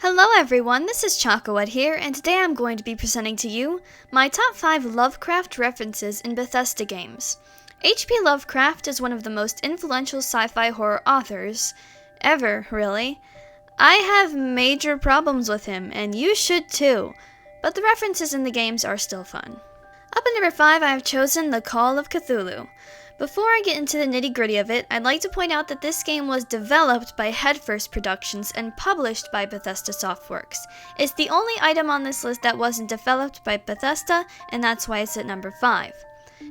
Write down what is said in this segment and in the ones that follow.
Hello everyone, this is ChakaWhat here, and today I'm going to be presenting to you my top 5 Lovecraft references in Bethesda games. H.P. Lovecraft is one of the most influential sci-fi horror authors ever, really. I have major problems with him, and you should too, but the references in the games are still fun. Up at number 5, I have chosen the Call of Cthulhu. Before I get into the nitty-gritty of it, I'd like to point out that this game was developed by Headfirst Productions and published by Bethesda Softworks. It's the only item on this list that wasn't developed by Bethesda, and that's why it's at number 5.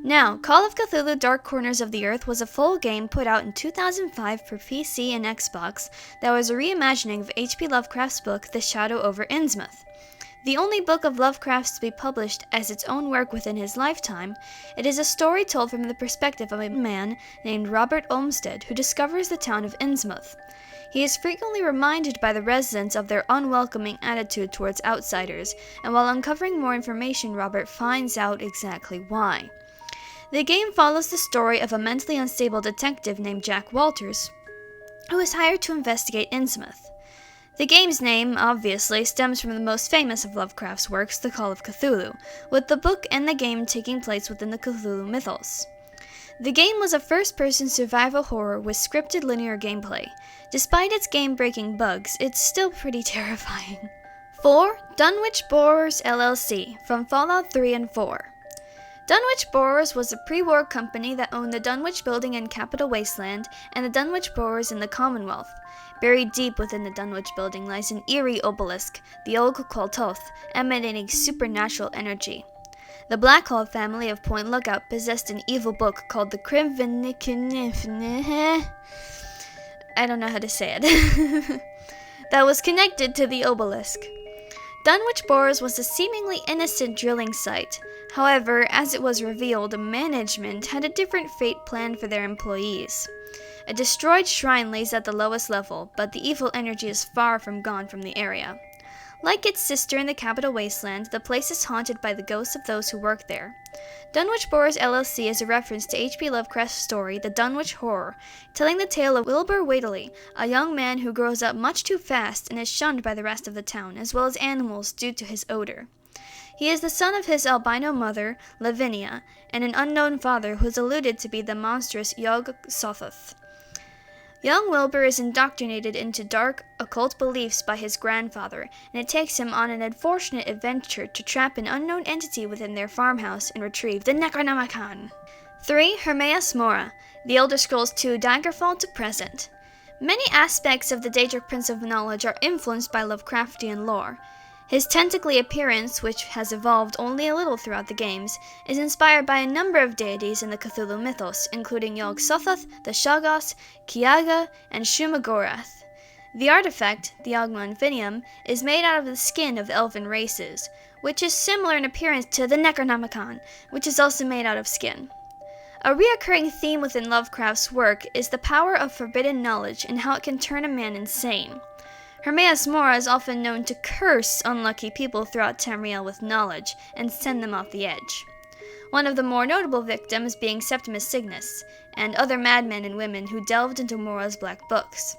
Now, Call of Cthulhu Dark Corners of the Earth was a full game put out in 2005 for PC and Xbox that was a reimagining of H.P. Lovecraft's book The Shadow over Innsmouth. The only book of Lovecraft's to be published as its own work within his lifetime, it is a story told from the perspective of a man named Robert Olmsted who discovers the town of Innsmouth. He is frequently reminded by the residents of their unwelcoming attitude towards outsiders, and while uncovering more information, Robert finds out exactly why. The game follows the story of a mentally unstable detective named Jack Walters, who is hired to investigate Innsmouth. The game's name, obviously, stems from the most famous of Lovecraft's works, the Call of Cthulhu, with the book and the game taking place within the Cthulhu mythos. The game was a first-person survival horror with scripted linear gameplay. Despite its game-breaking bugs, it's still pretty terrifying. 4. Dunwich Borers LLC, from Fallout 3 and 4. Dunwich Borers was a pre-war company that owned the Dunwich building in Capital Wasteland and the Dunwich Borers in the Commonwealth. Buried deep within the Dunwich building lies an eerie obelisk, the Olg-Qualtoth, emanating supernatural energy. The Blackhall family of Point Lookout possessed an evil book called the I don't know how to say it. that was connected to the obelisk. Dunwich Borers was a seemingly innocent drilling site. However, as it was revealed, management had a different fate planned for their employees. A destroyed shrine lays at the lowest level, but the evil energy is far from gone from the area. Like its sister in the Capital Wasteland, the place is haunted by the ghosts of those who work there. Dunwich Borers LLC is a reference to H.P. Lovecraft's story, The Dunwich Horror, telling the tale of Wilbur Whately, a young man who grows up much too fast and is shunned by the rest of the town, as well as animals due to his odor. He is the son of his albino mother, Lavinia, and an unknown father who is alluded to be the monstrous Yog-Sothoth. Young Wilbur is indoctrinated into dark, occult beliefs by his grandfather, and it takes him on an unfortunate adventure to trap an unknown entity within their farmhouse and retrieve the Necronomicon. 3. Hermaeus Mora, The Elder Scrolls II Daggerfall-Present. Many aspects of the Daedric Prince of Knowledge are influenced by Lovecraftian lore. His tentacly appearance, which has evolved only a little throughout the games, is inspired by a number of deities in the Cthulhu mythos, including Yog-Sothoth, the Shoggoths, Kiaga, and Shumagorath. The artifact, the Ogma Infinium, is made out of the skin of elven races, which is similar in appearance to the Necronomicon, which is also made out of skin. A recurring theme within Lovecraft's work is the power of forbidden knowledge and how it can turn a man insane. Hermaeus Mora is often known to curse unlucky people throughout Tamriel with knowledge and send them off the edge. One of the more notable victims being Septimus Cygnus, and other madmen and women who delved into Mora's black books.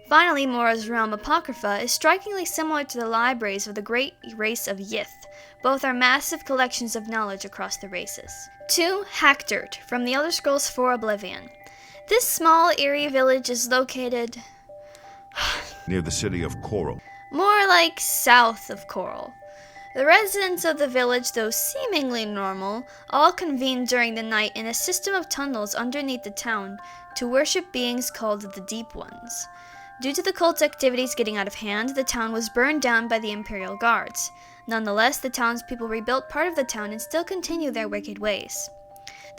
Finally, Mora's realm Apocrypha is strikingly similar to the libraries of the great race of Yith. Both are massive collections of knowledge across the races. 2. Hackdirt, from The Elder Scrolls IV Oblivion. This small, eerie village is located near the city of Coral. More like south of Coral. The residents of the village, though seemingly normal, all convene during the night in a system of tunnels underneath the town to worship beings called the Deep Ones. Due to the cult activities getting out of hand, the town was burned down by the Imperial Guards. Nonetheless, the townspeople rebuilt part of the town and still continue their wicked ways.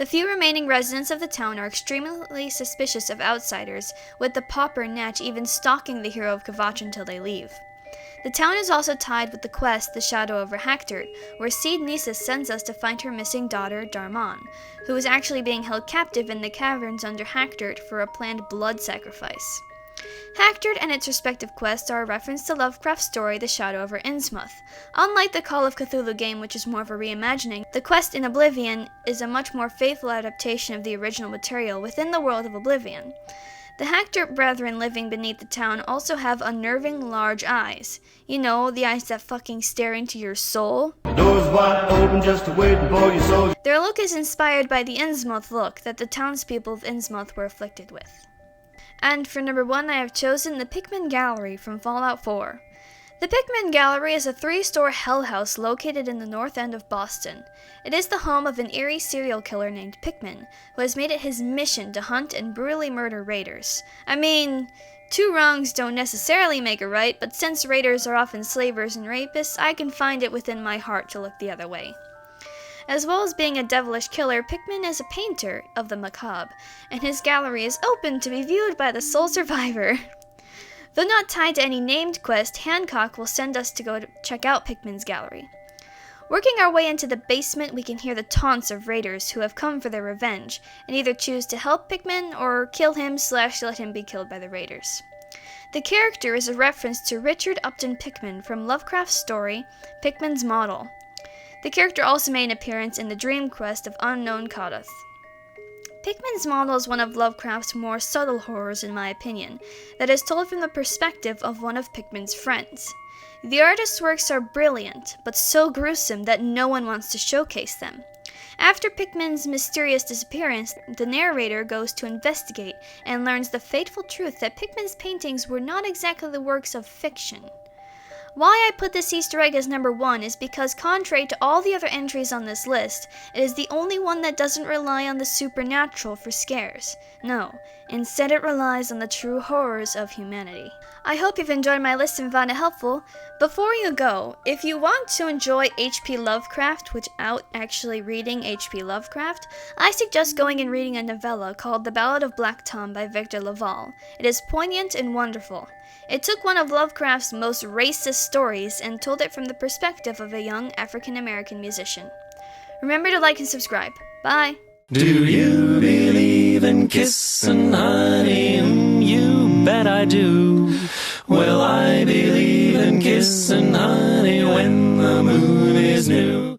The few remaining residents of the town are extremely suspicious of outsiders, with the pauper Natch even stalking the hero of Kvatch until they leave. The town is also tied with the quest The Shadow over Hackdirt, where Seed Nisus sends us to find her missing daughter, Darman, who is actually being held captive in the caverns under Hackdirt for a planned blood sacrifice. Hackdirt and its respective quests are a reference to Lovecraft's story The Shadow over Innsmouth. Unlike the Call of Cthulhu game, which is more of a reimagining, the quest in Oblivion is a much more faithful adaptation of the original material within the world of Oblivion. The Hackdirt brethren living beneath the town also have unnerving large eyes. You know, the eyes that fucking stare into your soul. Doors wide open just waiting for your soul. Their look is inspired by the Innsmouth look that the townspeople of Innsmouth were afflicted with. And for number 1, I have chosen the Pickman Gallery from Fallout 4. The Pickman Gallery is a 3-store hell house located in the north end of Boston. It is the home of an eerie serial killer named Pickman, who has made it his mission to hunt and brutally murder raiders. I mean, 2 wrongs don't necessarily make a right, but since raiders are often slavers and rapists, I can find it within my heart to look the other way. As well as being a devilish killer, Pickman is a painter of the macabre, and his gallery is open to be viewed by the sole survivor. Though not tied to any named quest, Hancock will send us to go check out Pickman's gallery. Working our way into the basement, we can hear the taunts of raiders who have come for their revenge, and either choose to help Pickman or kill him / let him be killed by the raiders. The character is a reference to Richard Upton Pickman from Lovecraft's story, Pickman's Model. The character also made an appearance in the dream quest of Unknown Kadath. Pickman's Model is one of Lovecraft's more subtle horrors in my opinion, that is told from the perspective of one of Pickman's friends. The artist's works are brilliant, but so gruesome that no one wants to showcase them. After Pickman's mysterious disappearance, the narrator goes to investigate and learns the fateful truth that Pickman's paintings were not exactly the works of fiction. Why I put this Easter egg as number 1 is because contrary to all the other entries on this list, it is the only one that doesn't rely on the supernatural for scares. No, instead it relies on the true horrors of humanity. I hope you've enjoyed my list and found it helpful. Before you go, if you want to enjoy H.P. Lovecraft without actually reading H.P. Lovecraft, I suggest going and reading a novella called The Ballad of Black Tom by Victor Laval. It is poignant and wonderful. It took one of Lovecraft's most racist stories and told it from the perspective of a young African-American musician. Remember to like and subscribe. Bye! Do you believe in kissing honey? You bet I do. Well, I believe in kissing honey.